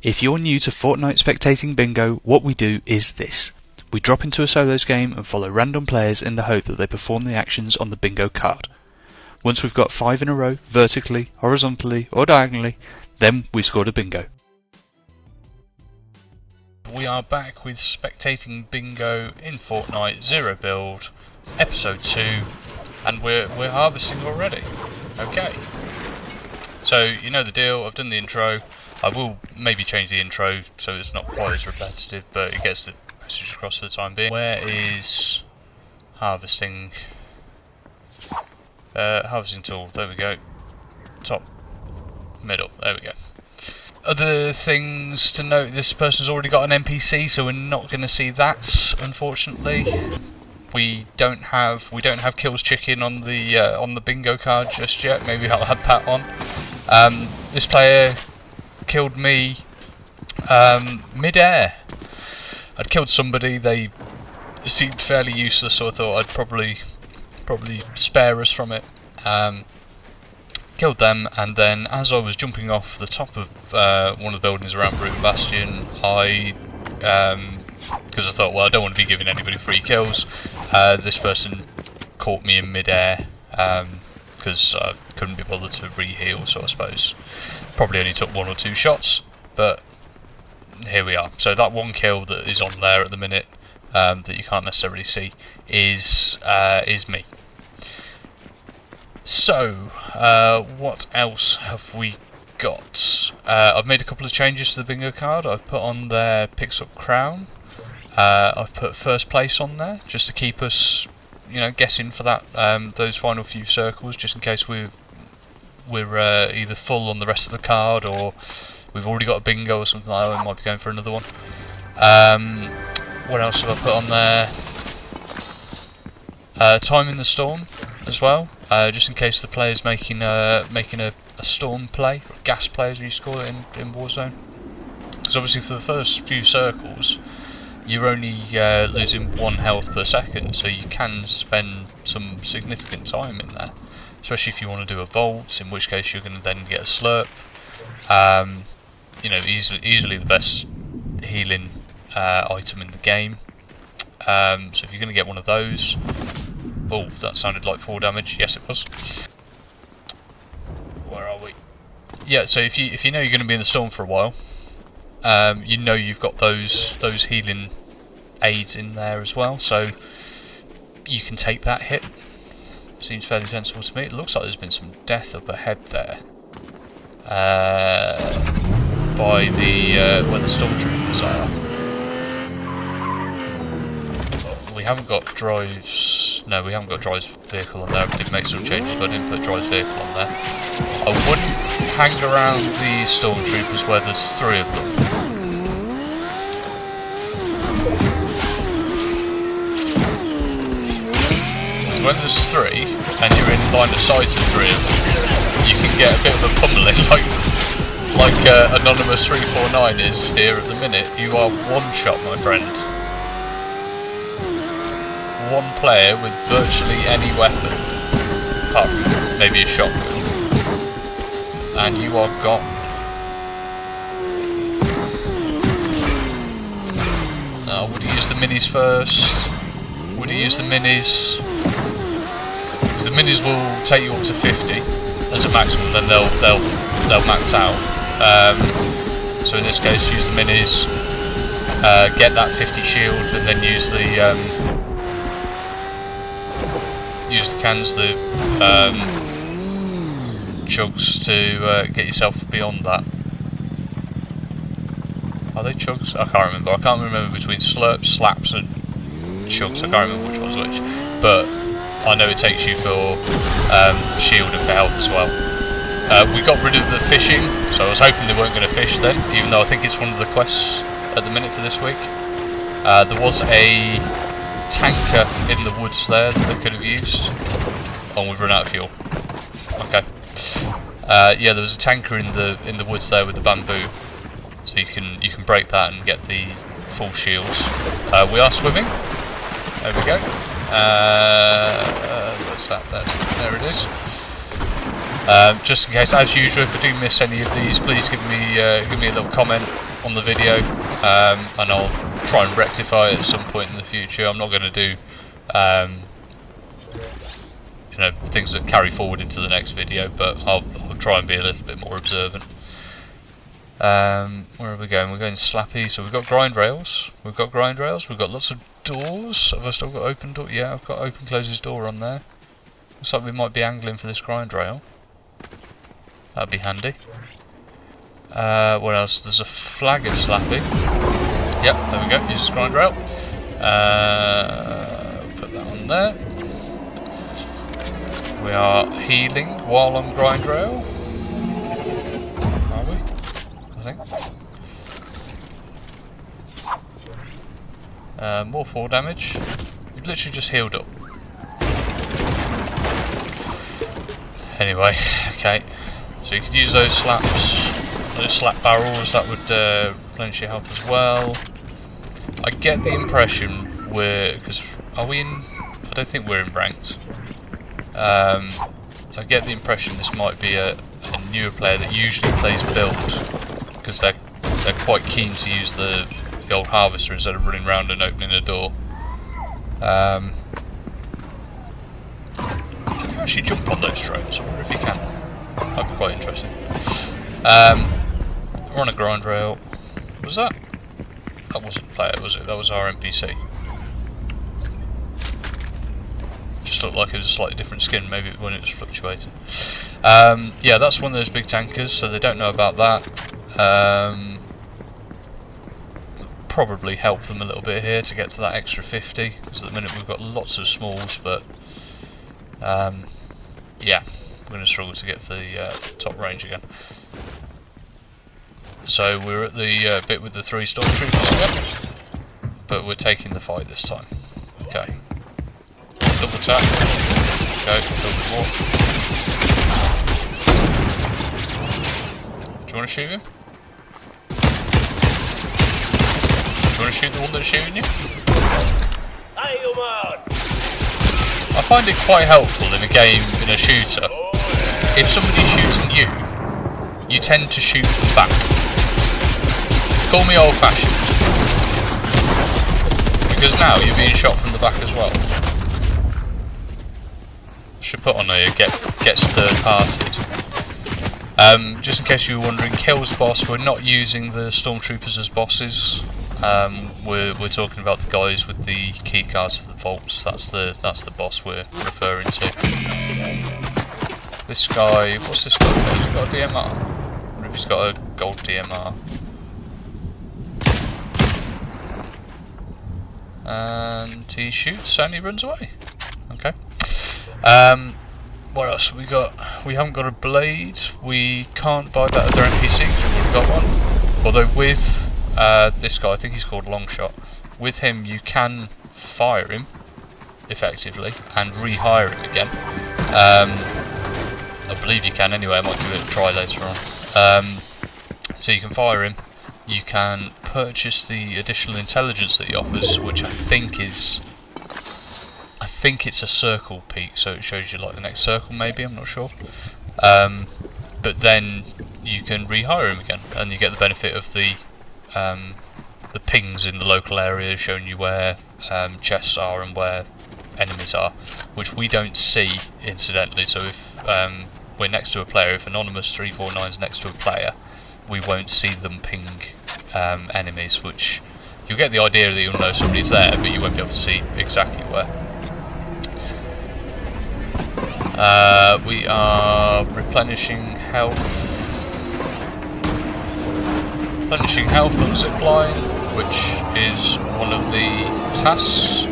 If you're new to Fortnite Spectating Bingo, what we do is this. We drop into a solos game and follow random players in the hope that they perform the actions on the bingo card. Once we've got 5 in a row, vertically, horizontally or diagonally, then we scored a bingo. We are back with Spectating Bingo in Fortnite, Zero Build, Episode 2, and we're harvesting already. Okay. So, you know the deal, I've done the intro. I will maybe change the intro so it's not quite as repetitive, but it gets the message across for the time being. Where is harvesting? Harvesting tool, there we go. Top, middle, there we go. Other things to note, this person's already got an NPC, so we're not going to see that, unfortunately. We don't have kills chicken on the bingo card just yet. Maybe I'll add that on. This player killed me mid-air. I'd killed somebody, they seemed fairly useless, so I thought I'd probably spare us from it. Killed them, and then as I was jumping off the top of one of the buildings around Brute Bastion, because I thought, well, I don't want to be giving anybody free kills, this person caught me in mid-air, because I couldn't be bothered to re-heal, so I suppose probably only took 1 or 2 shots, but here we are. So that one kill that is on there at the minute, that you can't necessarily see, is me. So, what else have we got? I've made a couple of changes to the bingo card. I've put on there picks up crown. I've put first place on there just to keep us, guessing for that those final few circles, just in case we're either full on the rest of the card or we've already got a bingo or something like that. We might be going for another one. What else have I put on there? Time in the storm as well, just in case the player's making a storm play, or gas play as we used to call it in Warzone. Because obviously for the first few circles you're only losing 1 health per second, so you can spend some significant time in there, especially if you want to do a vault, in which case you're going to then get a slurp. Easily the best healing item in the game. So if you're going to get one of those, oh, that sounded like 4 damage. Yes, it was. Where are we? Yeah, so if you know you're going to be in the storm for a while, you've got those healing aids in there as well, so you can take that hit. Seems fairly sensible to me. It looks like there's been some death up ahead there, by where the stormtroopers are. We haven't got Drive's. No, we haven't got Drive's vehicle on there. We did make some changes, but I didn't put Drive's vehicle on there. I wouldn't hang around the stormtroopers where there's 3 of them. When there's 3 and you're in line of sight of 3 of them, you can get a bit of a pummeling, like Anonymous 349 is here at the minute. You are one shot, my friend. One player with virtually any weapon, apart from maybe a shotgun, and you are gone. Now, would you use the minis first? Would you use the minis? Because the minis will take you up to 50 as a maximum, then they'll max out. So in this case, use the minis, get that 50 shield, and then use the cans, the chugs to get yourself beyond that. Are they chugs? I can't remember. I can't remember between slurps, slaps, and chugs. I can't remember which one's which. But I know it takes you for shield and for health as well. We got rid of the fishing, so I was hoping they weren't going to fish then, even though I think it's one of the quests at the minute for this week. There was a tanker in the woods there that they could have used. Oh, we've run out of fuel. Okay. Yeah, there was a tanker in the woods there with the bamboo, so you can break that and get the full shields. We are swimming. There we go. What's that? There it is. Just in case, as usual, if I do miss any of these, please give me a little comment. on the video, and I'll try and rectify it at some point in the future. I'm not going to do you know, things that carry forward into the next video, but I'll try and be a little bit more observant. Where are we going? We're going slappy. So we've got grind rails. We've got lots of doors. Have I still got open door? Yeah, I've got open closes door on there. Looks like we might be angling for this grind rail. That'd be handy. What else? There's a flag of slappy. Yep, there we go. Use this grind rail. Put that on there. We are healing while on grind rail. Are we? I think. More fall damage. You've literally just healed up. Anyway, okay. So you could use those slaps, those slap barrels. That would replenish your health as well. I get the impression because are we in? I don't think we're in ranked. I get the impression this might be a newer player that usually plays build, because they're quite keen to use the old harvester instead of running around and opening a door. Can you actually jump on those drones? I wonder if you can. That'd be quite interesting. We're on a grind rail. Was that? That wasn't a player, was it? That was our NPC. Just looked like it was a slightly different skin, maybe when it was fluctuating. Yeah, that's one of those big tankers, so they don't know about that. Probably help them a little bit here to get to that extra 50, because at the minute we've got lots of smalls, but yeah, we're going to struggle to get to the top range again. So we're at the bit with the 3 stormtroopers again, but we're taking the fight this time. Okay. Double tap. Okay, a little bit more. Do you want to shoot him? Do you want to shoot the one that's shooting you? I find it quite helpful in a game, in a shooter. If somebody's shooting you, you tend to shoot them back. Call me old fashioned. Because now you're being shot from the back as well. Should put on here, gets third parted. Just in case you were wondering, kills boss, we're not using the stormtroopers as bosses. We're talking about the guys with the key cards for the vaults. That's the boss we're referring to. This guy, what's this guy? Has he got a DMR? I wonder if he's got a gold DMR. And he shoots and he runs away. Okay. What else have we got? We haven't got a blade. We can't buy that other NPC because we've already got one. Although with this guy, I think he's called Longshot. With him, you can fire him effectively and rehire him again. I believe you can anyway. I might give it a try later on. So you can fire him. You can purchase the additional intelligence that he offers, which I think it's a circle peak, so it shows you like the next circle maybe, I'm not sure. But then you can rehire him again, and you get the benefit of the pings in the local area showing you where chests are and where enemies are, which we don't see incidentally. So if we're next to a player, if Anonymous 349 is next to a player, we won't see them ping enemies, which you'll get the idea that you'll know somebody's there, but you won't be able to see exactly where. We are replenishing health. Replenishing health on zipline, which is one of the tasks,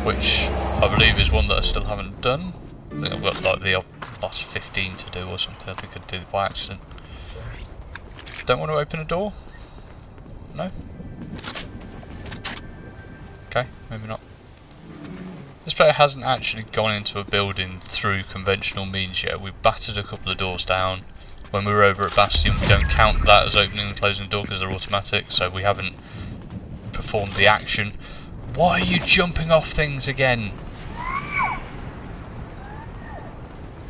which I believe is one that I still haven't done. I think I've got like the last 15 to do or something. I think I did it by accident. Don't want to open a door? No? Okay, maybe not. This player hasn't actually gone into a building through conventional means yet. We've battered a couple of doors down. When we were over at Bastion, we don't count that as opening and closing the door because they're automatic, so we haven't performed the action. Why are you jumping off things again?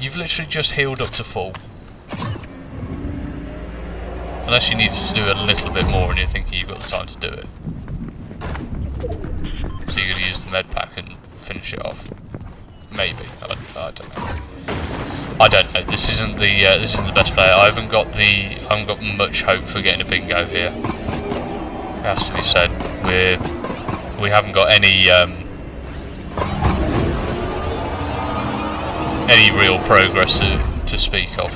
You've literally just healed up to full. Unless you needed to do a little bit more and you're thinking you've got the time to do it. So you're going to use the med pack and finish it off. Maybe. I don't know. I don't know. This isn't the best player. I haven't got much hope for getting a bingo here. It has to be said. We haven't got any real progress to speak of.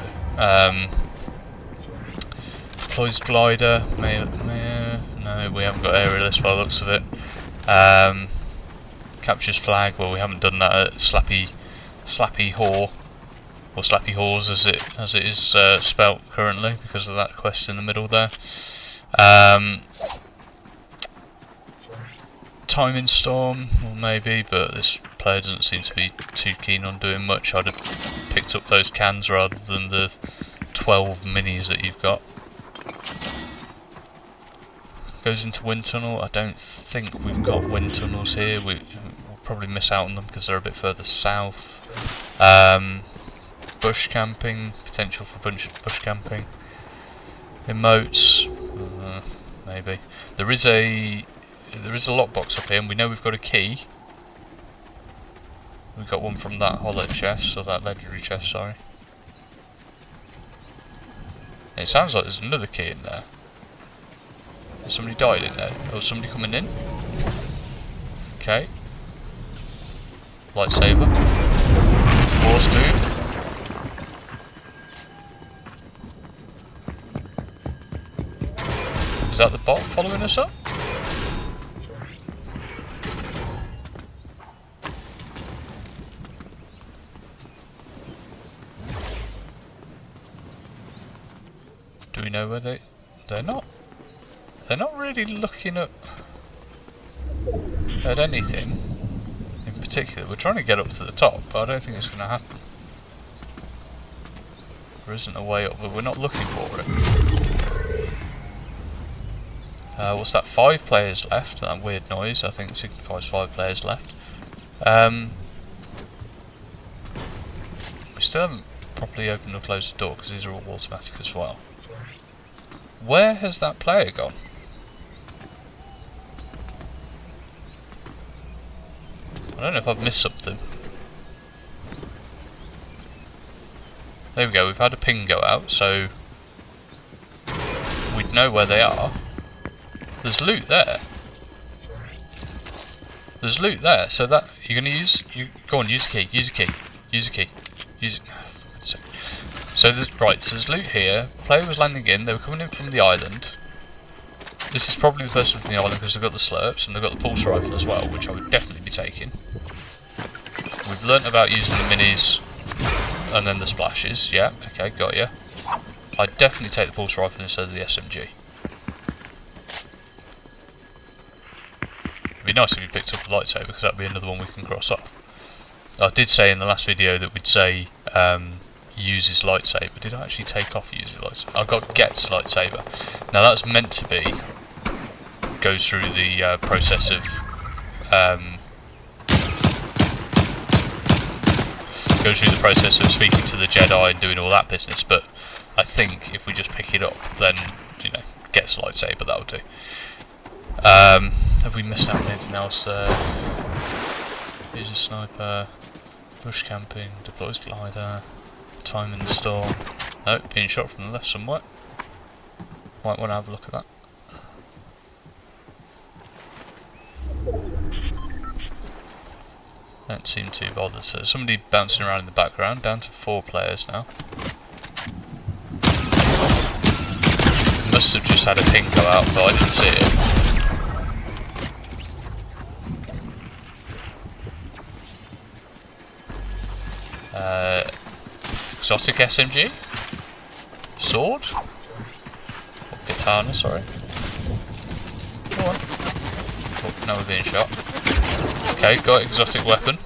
Deploys glider. No, we haven't got aerialist by the looks of it. Captures flag. Well, we haven't done that at Slappy Whore, or Slappy Whores as it is spelt currently because of that quest in the middle there. Timing storm, well maybe, but this player doesn't seem to be too keen on doing much. I'd have picked up those cans rather than the 12 minis that you've got. Goes into wind tunnel. I don't think we've got wind tunnels here. We'll probably miss out on them because they're a bit further south. Bush camping, potential for bush camping. Emotes, maybe. There is a lockbox up here, and we know we've got a key. We got one from that hollow chest, or that legendary chest, sorry. It sounds like there's another key in there. Has somebody died in there? Or was somebody coming in? Okay. Lightsaber. Force move. Is that the bot following us up? Do we know where they're not? They're not really looking at anything in particular. We're trying to get up to the top, but I don't think it's going to happen. There isn't a way up, but we're not looking for it. What's that? 5 players left. That weird noise, I think it signifies 5 players left. We still haven't properly opened or closed the door because these are all automatic as well. Where has that player gone? I don't know if I've missed something. There we go, we've had a ping go out, so we'd know where they are. There's loot there. There's loot there, so that you're gonna go on, use a key, use a key, use a key, use it. So there's loot here. Player was landing in, they were coming in from the island. This is probably the person from the island because they've got the slurps and they've got the pulse rifle as well, which I would definitely be taking. We've learnt about using the minis and then the splashes. Yeah, okay, got ya. I'd definitely take the pulse rifle instead of the SMG. It'd be nice if we picked up the lightsaber because that'd be another one we can cross off. I did say in the last video that we'd say use his lightsaber. Did I actually take off use his lightsaber? I got Get's lightsaber. Now that's meant to be goes through the process of speaking to the Jedi and doing all that business. But I think if we just pick it up, then Get's lightsaber, that'll do. Have we missed out on anything else there? Use a sniper, bush camping, deploys glider, time in the storm. Nope, being shot from the left somewhere. Might want to have a look at that. Don't seem too bothered. So somebody bouncing around in the background, down to 4 players now. Must have just had a ping go out, but I didn't see it. Exotic SMG? Sword? Or katana, sorry. Go on. Oh, now we're being shot. Okay, got exotic weapon.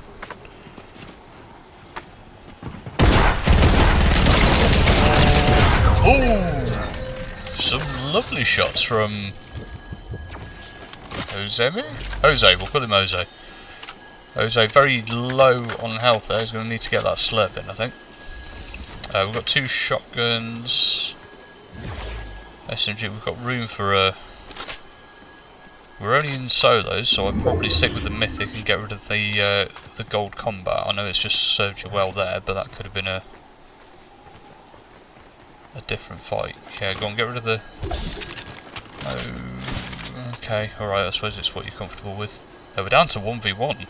Ooh! Some lovely shots from Jose, we'll call him Jose. Jose, very low on health there, he's going to need to get that slurp in, I think. We've got 2 shotguns. SMG, we've got room for a... We're only in solos, so I'd probably stick with the mythic and get rid of the gold combat. I know it's just served you well there, but that could have been a different fight. Yeah, go on, get rid of the... Oh, okay, alright, I suppose it's what you're comfortable with. We're down to 1v1.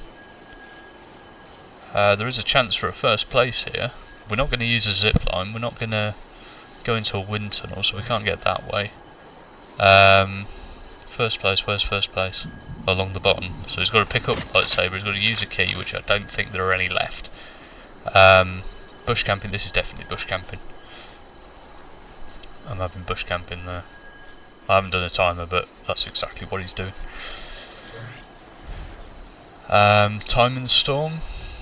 There is a chance for a first place here. We're not going to use a zipline, we're not going to go into a wind tunnel, so we can't get that way. First place, where's first place? Along the bottom. So he's got to pick up lightsaber, he's got to use a key, which I don't think there are any left. Bush camping, this is definitely bush camping. I'm having bush camping there. I haven't done a timer, but that's exactly what he's doing. Time in the storm,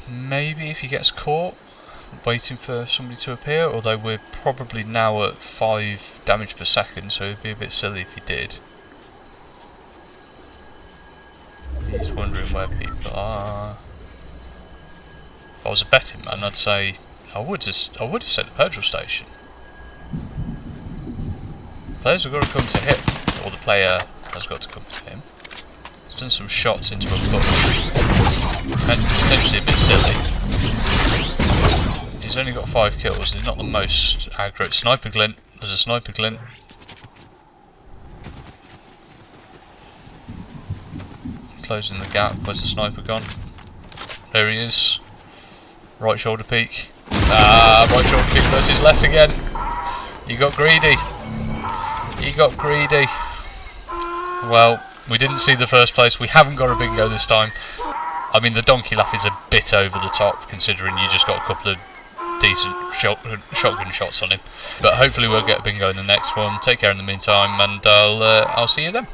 maybe if he gets caught, waiting for somebody to appear, although we're probably now at 5 damage per second, so it'd be a bit silly if he did. He's wondering where people are. If I was a betting man, I'd say I would have said the petrol station. Players have got to come to him, or the player has got to come to him. He's done some shots into a bush, and potentially a bit silly. He's only got 5 kills, he's not the most aggro. Sniper glint, there's a sniper glint. Closing the gap, where's the sniper gone? There he is. Right shoulder peak. Right shoulder peak versus left again. You got greedy. You got greedy. Well, we didn't see the first place. We haven't got a bingo this time. I mean, the donkey laugh is a bit over the top, considering you just got a couple of decent shotgun shots on him. But hopefully we'll get a bingo in the next one. Take care in the meantime, and I'll see you then.